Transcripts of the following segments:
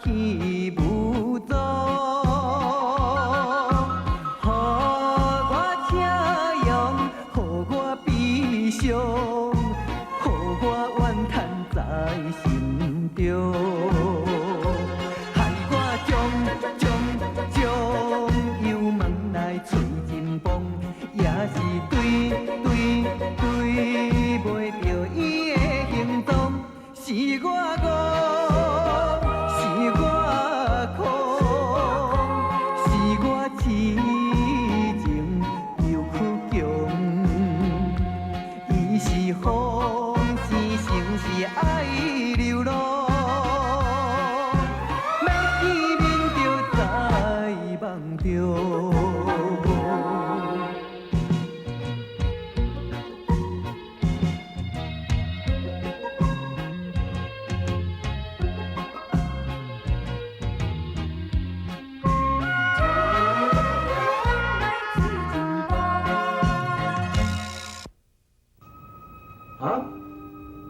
去无踪，予我请用，予我悲伤，予我怨叹在心中，害我将油问来找真帮，也是对袂着伊的行动，是我误。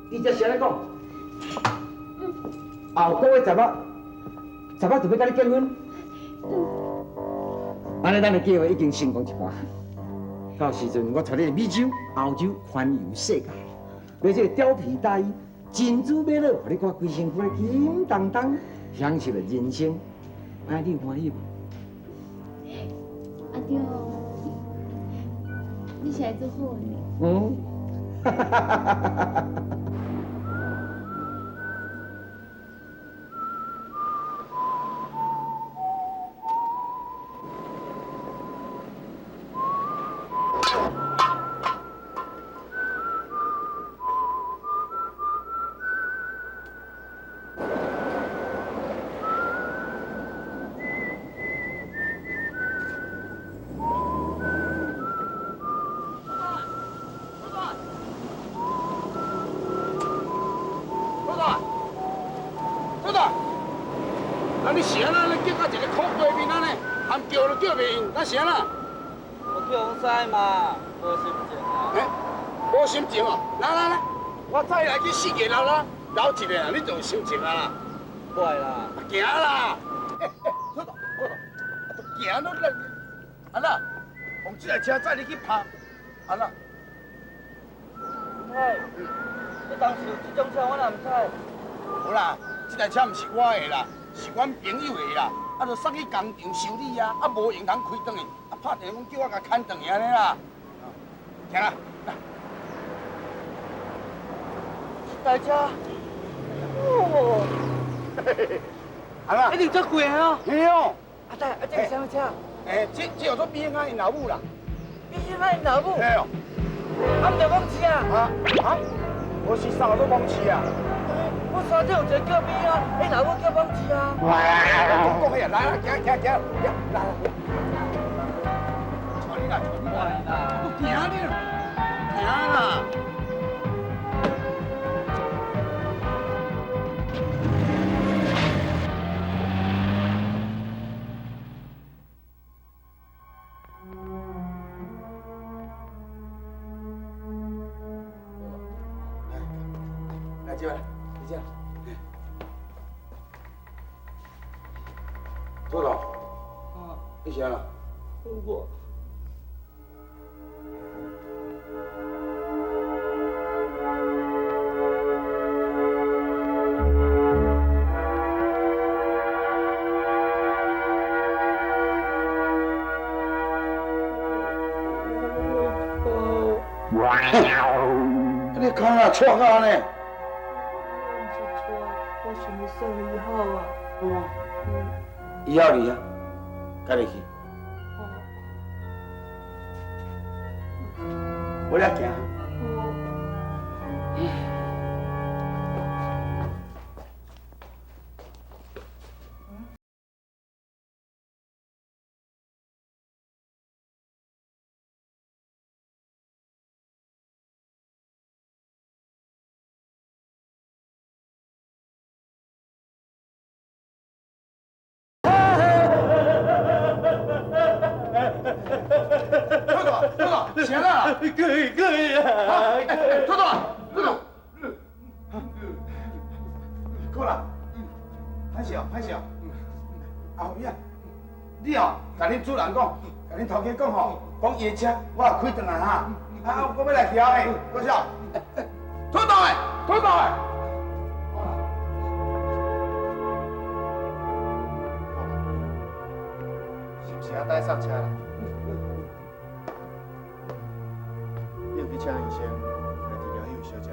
伊才是安尼讲，后个月10仔就要甲你结婚。安尼咱的计划已经成功一半。到时阵我带你去美洲、欧洲环游世界，买这个貂皮大衣、珍珠美乐，互你看规身躯咧金当当，享受了人生。安尼你有欢喜无？阿丈，你是来做好呢？嗯，哈哈哈哈哈哈！你是安那咧叫到一个苦瓜面安尼，含叫都叫袂应，那是安那？我叫往西嘛，无心情啊。哎，无心情哦，来，我载你来去四界楼留一个啊，你就有心情啊啦。快啦，行啦。好到，行咯，安那，用这台车载你去拍，安那。唔知，你当时有这种车，我哪唔知？无啦，这台车唔是我的啦。 是阮朋友的啦，啊，就送去工厂修理啊，啊，无用通开转去，啊，拍电话叫我甲牵转去安尼啦。行啦，来。这台车，哦，安那？一定足贵哦。嘿哦。啊，这是什么车？这叫做比安因老母啦。比安因老母？嘿哦。啊，唔着蒙车啊？我是三个蒙车啊。 我山顶有一个叫边啊，你老母叫帮子啊。讲起啊，来，行，来。带你啦，都行你啦，行啦。来，这边。 这样，做到。啊，你先了。我。你看啊，错啊呢？ 我想要送1号啊。1号你啊，家己去。我俩行。行了，可以啊，豆豆，够了，歹势哦，歹势哦。后尾啊，你哦，甲恁主人讲，甲恁头家讲吼，讲夜车我也开转来哈。啊，我要来调诶，多少？拖到诶，拖到诶。是不是要带上车了？你有去请医生来治疗迄位小姐？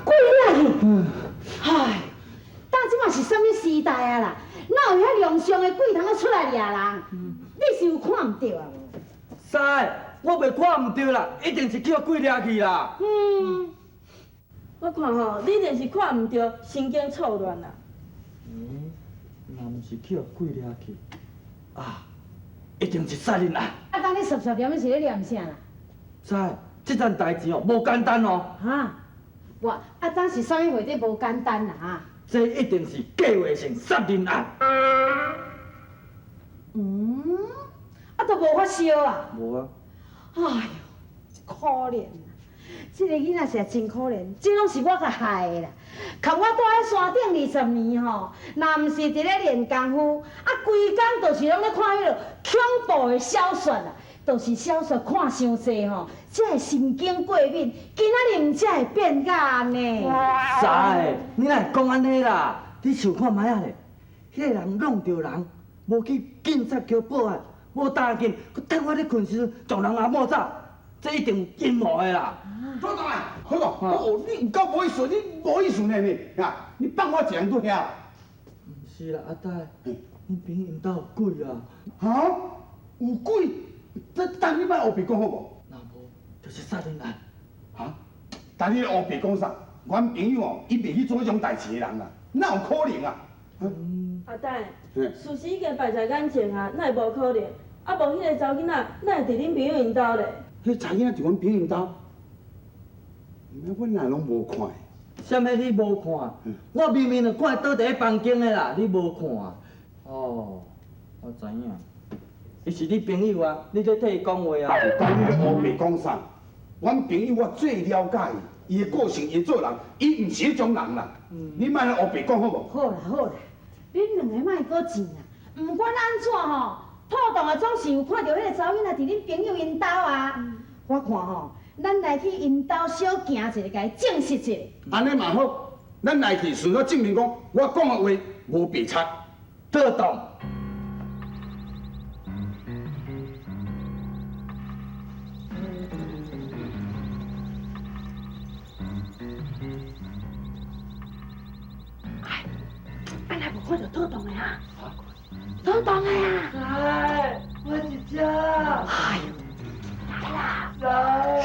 鬼啊去！唉，当即嘛是啥物时代啊啦？哪有遐良相的鬼通啊出来掠人？你是有看唔到啊？师，我袂看唔对啦，一定是叫鬼掠去啦。我看吼，你一定是看唔到，神经错乱啦。若毋是叫鬼掠去，啊，一定是杀人案。啊，当你熟熟念，你是咧念啥啦？师，这件代志哦，无简单哦。哈？我当是啥物话题无简单啦哈？这一定是计划性杀人案。都无发烧啊？无啊。哎呦，可怜啊！这个囡仔是真可怜，这拢是我甲害的啦。看我住喺山顶20年吼，若毋是伫咧练功夫，规工就是拢咧看迄落恐怖的小说啦，就是小说看伤济吼，才会神经过敏，今仔日毋才会变甲安尼。师，你哪会讲安尼啦？你想看卖啊咧？迄个人弄着人，无去警察局报案，无打紧，佮等我咧困时阵将人阿抹走，这一定阴谋的啦。拖到啊，拖到！哦，你唔够无意思，你无意思呢你啊！你放我一人都遐。毋是啦，阿呆，恁朋友因兜有鬼啊！哈？有鬼？等你莫胡白讲好无？若无，就是杀人案。哈？但你胡白讲啥？阮朋友哦，伊袂去做迄种代志的人啦，哪有可能啊？阿呆，事实已经摆在眼前啊，哪会无可能？啊，无迄个查囡仔，哪会伫恁朋友因兜咧？迄查囡仔伫阮朋友兜，我哪拢无看。啥物你无看？我明明就看倒伫咧房间的啦，你无看？哦，我知影，伊是你朋友啊，你在替伊讲话啊。但你咧胡白讲啥？阮朋友我最了解伊，伊的个性，伊做人，伊毋是迄种人啦。你莫咧胡白讲好无？好啦好啦，恁两个莫搁争啦，毋管安怎吼，破洞啊总是有看到迄个查某囡仔伫恁朋友因兜啊。我看吼，咱来去因兜小行一下，甲伊证实一下。安尼嘛好，咱来去顺便证明讲，我讲的话无白差。特懂。咱来无看到特洞的啊？特洞的啊！来，我一只。哎呦，来啦！来。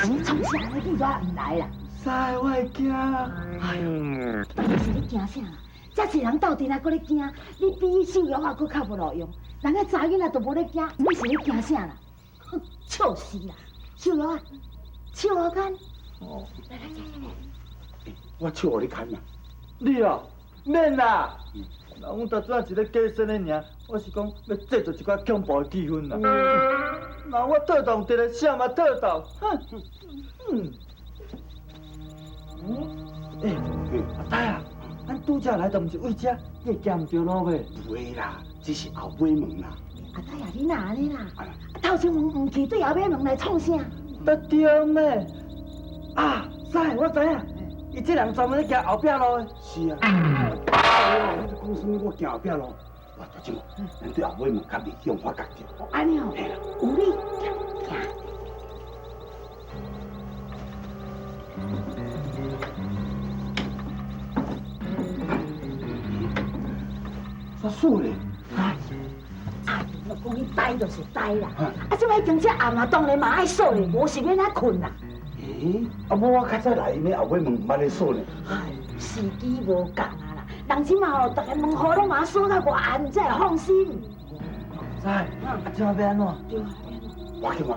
你从啥来你咋唔来啦？师，我会惊。哎呦，到底是你惊啥啦？遮济人斗阵还搁咧惊，你比秀荣也搁较无路用。人家查囡仔都无咧惊，你是咧惊啥啦？哼，笑死啦！秀荣啊，笑我干。哦，来来来，我手互你牵嘛。你哦，免啦。人阮逐阵是咧假身的尔，我是讲要制造一寡恐怖的气氛啦。那我特动得来啥嘛特动，哼。阿呆啊，咱拄则来都毋是为遮，你会惊唔着路袂？不会啦，只是后尾门啦。阿呆啊，你哪安尼啦？头前门唔去对后尾门来创啥？得对咩？啊，师，我知影，伊这人专门咧行后壁路的。是啊。哦，你讲什么？我行后壁路。我大舅，咱对后尾门较袂用发觉着。安尼哦，有理。啥数咧？哎呦，我讲你呆就是呆啦，即摆经这暗啊，当然嘛爱锁咧，无是免哪困啦。啊，我较早来因咧后尾门毋捌咧锁呢。哎，时机无共啊啦，人即嘛吼，逐个门口拢嘛锁到外暗，才会放心。师，即下要安怎？对啊，我去我，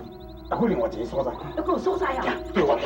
啊，去另外一个所在。要搁有所在啊。对我。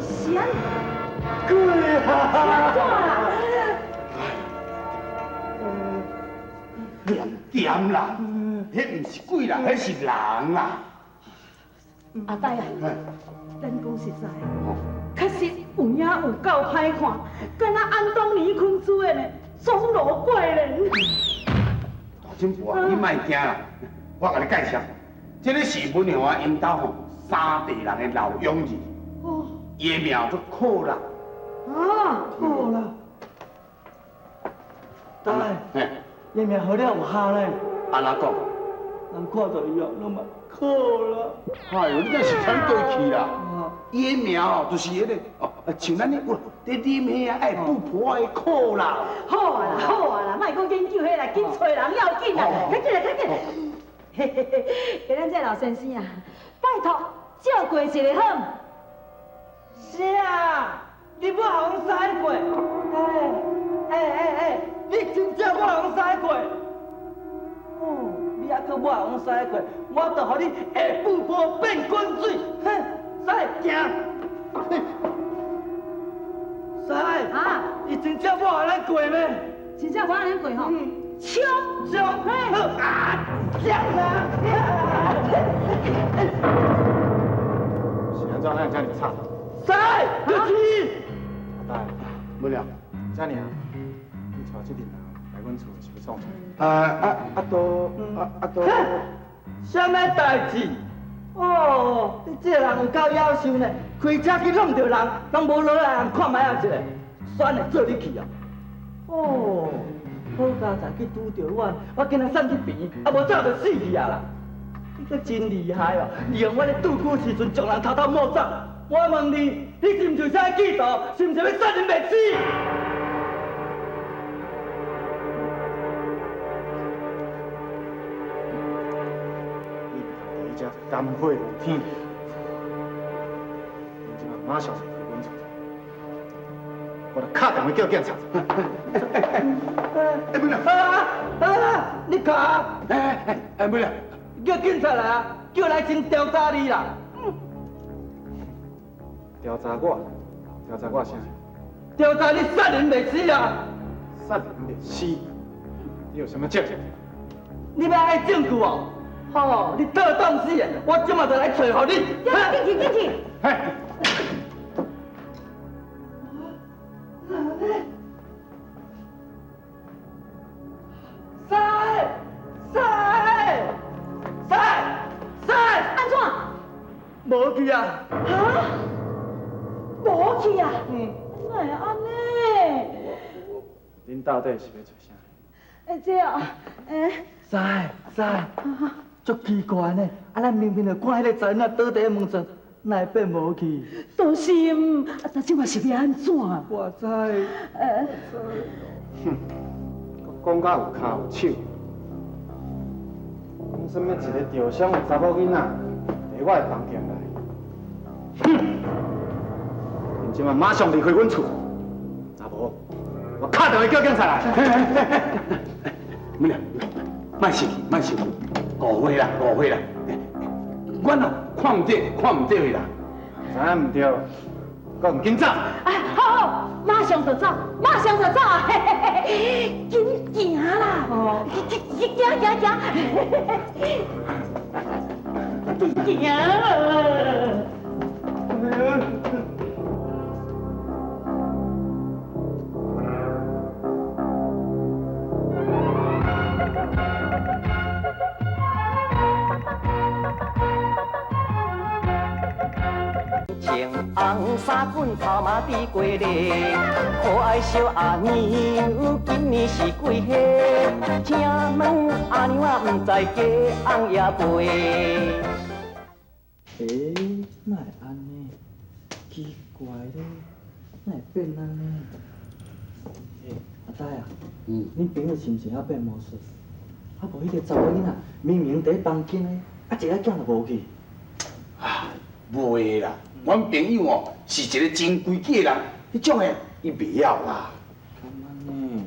是仙鬼安啊！怎啦？点啦，迄唔是鬼啦，迄是人啊！阿呆啊，咱讲实在，确实有影有够歹看，敢若安东尼昆主演的《钟楼怪人》。大金婆啊，你莫惊啦，我甲你介绍，这个是文雄啊因兜吼三地人的老勇士，哦，伊的名叫寇啦。啊，好啦，大爷，嘿，伊命好了有效咧，安怎讲？人看到伊哦，拢嘛靠啦。哎呦，你这是穿过去啦！啊，伊的名哦，就是迄个哦，像咱咧哇，在啉迄啊爱富婆的寇啦。好啊啦，好啊啦，莫讲研究迄啦，紧找人要紧啦，快紧来，快紧来！嘿嘿嘿，给咱这老先生啊，拜托照顾一下好。是啊，你不好使过，你真正不好使过。哦，你还佫不好使过，我就予你下富婆变滚水，哼，使行。使啊，你真正不好咱过咩？真正我安尼过吼，冲！上好啊，上啊！是安怎咱遮尔吵？使，就是阿大，不了。遮尔，你带这阵人来阮厝是要创啥？哼，什么代志？哦，你这个人有够夭寿呢，开车去弄着人，拢无落来人看卖啊一个，选会做你去啊？哦，好佳在去拄着我今仔送去病，啊无早就死去啊啦！你可真厉害哦，利用我咧拄久时阵，将人偷偷摸走。我问你，你是毋是有啥企图？是毋是要杀人灭死？你伫伊遮甘火如天，你即马马上回阮厝，我来敲电话叫警察。不了，你卡？不了，叫警察来啊！叫来先调查你啦！调查我啥？调查你杀人未死啊！杀人灭死，你有什么证据？你要爱证据哦？哦，你倒东西啊！我即马就来找互你。进去！嘿，安怎？无去啊！啊？无去啊？哪会安尼？恁到底是要做啥？这哦，使，足奇怪呢！啊，咱明明就看迄个财那倒伫门上，哪会变无去？都是，那即嘛是要安怎？我知。讲甲有骹有手，讲什么一个吊伤的查某囡仔伫我的房间内，哼！你即马马上离开阮厝，若无我敲电话叫警察来。不了，莫生气，误会啦。我啊看唔对的啦。知影唔对，搁唔紧走。好，马上就走啊！紧行啦！哦，行！穿红衫裙跑马比过嘞，可爱小阿娘今年是几岁？请问阿娘啊，唔知家翁也陪？哪会安尼？奇怪咧，哪会变安尼？阿呆啊，恁朋友是毋是还变魔术？啊无迄个查某囡仔明明伫房间咧，啊一个囝就无去。啊，袂啦，阮朋友哦是一个真规矩的人，迄种的伊袂晓啦。干嘛呢？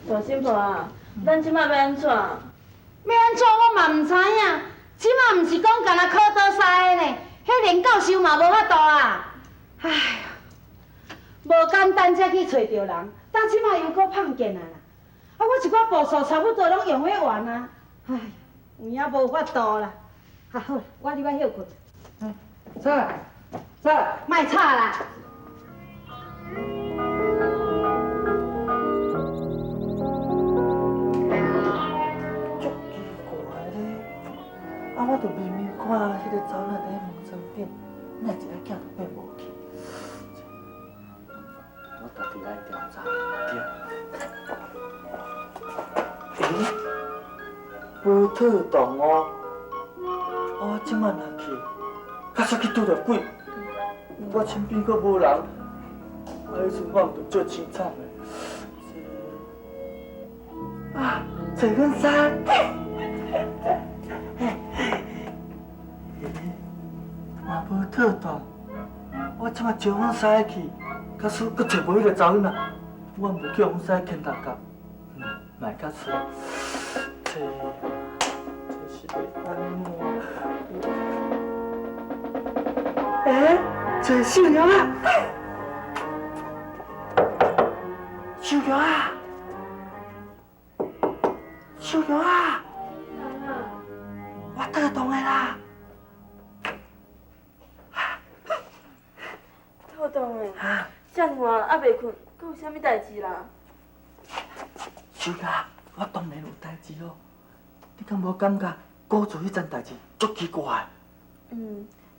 大新婆啊，咱即摆要安怎？要安怎我嘛唔知影，即马唔是讲干那考倒赛的呢，迄连教授嘛无法度啊！唉。无简单才去找着人，但即摆又搁碰见啊啦！啊，我一寡步数差不多拢用迄完啊，唉，有影无法度啦。啊好，我入来休困。菜，卖吵啦！足奇怪咧！啊，我著明明看迄个走仔伫门窗顶，哪一个囝都变无去？我家己来调查。对。无特动哦！我即摆若去，假使去拄着鬼，我身边阁无人，迄阵我毋着足凄惨的。啊，找阮衫。嘛无特动，我即摆招阮婿去，假使阁找无迄个查囡仔，我毋叫阮婿牵大家，卖较衰。这是要安怎？这小鸟啊！小鸟啊！小鸟啊！我特动的啦！透动的，遮尔晚还袂困，阁有啥物代志啦？小鸟，我当然有代志哦。你敢无感觉古厝迄件代志足奇怪？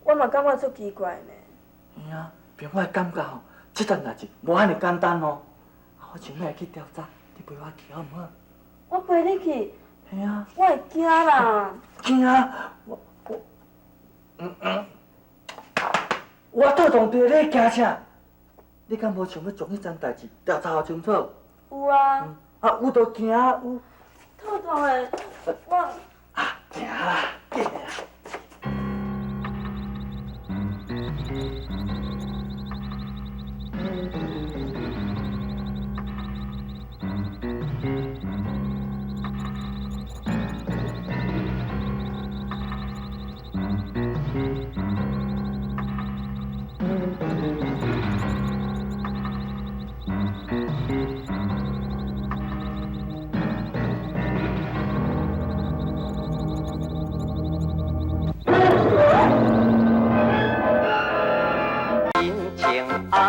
我嘛感觉足奇怪呢。嘿啊，凭我的感觉吼，这件代志无安尼简单哦。我想要去调查，你陪我去好毋好？我陪你去。嘿啊。我会惊啦。惊啊！我特动对你惊啥？你敢无想要将迄件代志调查清楚？有啊。啊，有就惊有。透动的，我。啊，行啦，紧啦。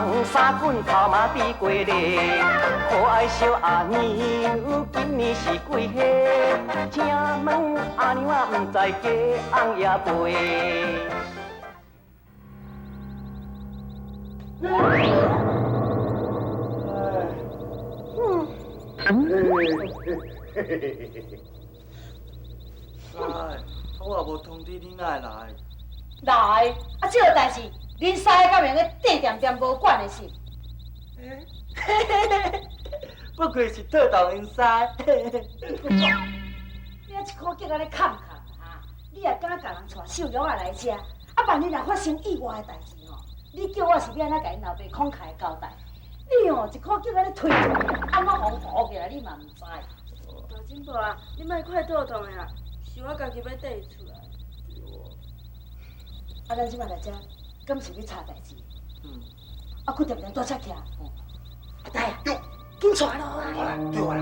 红衫裙头嘛比过日，可爱小阿娘今年是几岁？请问阿娘啊，毋知嫁翁也陪？我也无通知你哪会来。来，啊，这个代志，恁三个敢用个地点点无管的是？不愧是特动因师。你啊一口叫我咧看看哈，你也敢甲人带秀娘仔来遮，啊万一若发生意外的代志吼，你叫我是要安怎甲因老爸慷慨交代？你哦一口叫我咧推安怎防护起来，你嘛毋知。大金婆啊，你莫快透动的啦，是我家己要缀伊厝来。啊，咱即摆来遮，敢是要查代志？啊，佫定定多车徛。阿大啊，紧带咯啊！好啦，对我啦。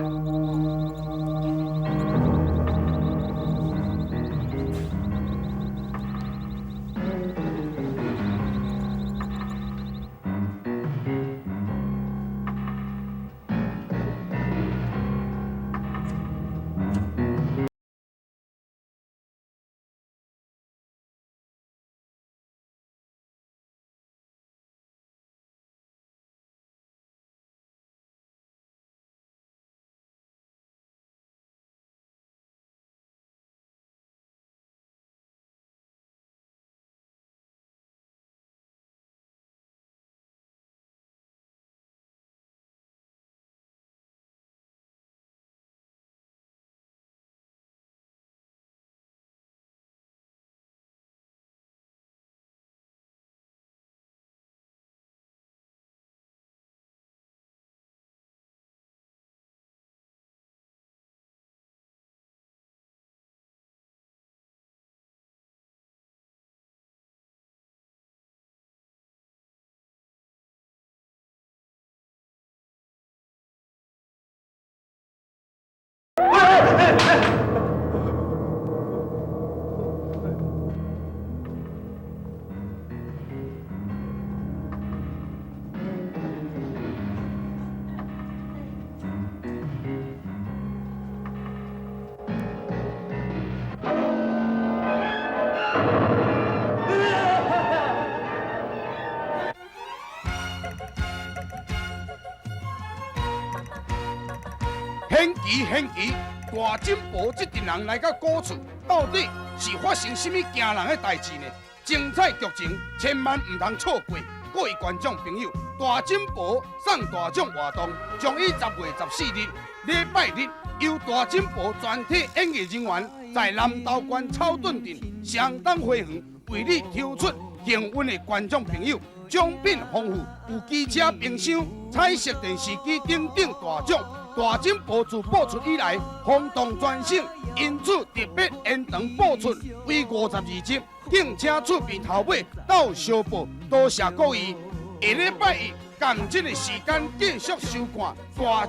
显奇，大金宝这群人来到古厝，到底是发生什么惊人的代志呢？精彩剧情千万唔通错过！各位观众朋友，大金宝送大奖活动将于10月14日礼拜日，由大金宝全体演艺人员在南投县草屯镇相当花园为你抽出幸运的观众朋友，奖品丰富，有机车、冰箱、彩色电视机等等大奖。大金宝自播出以来，轰动全省，因此特别延长播出为52集，敬请厝边头尾到小报。多谢各位，下礼拜一同这个时间继续收看大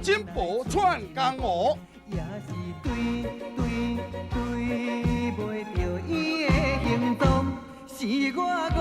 金宝串江湖。也是对袂着伊的行动，是我。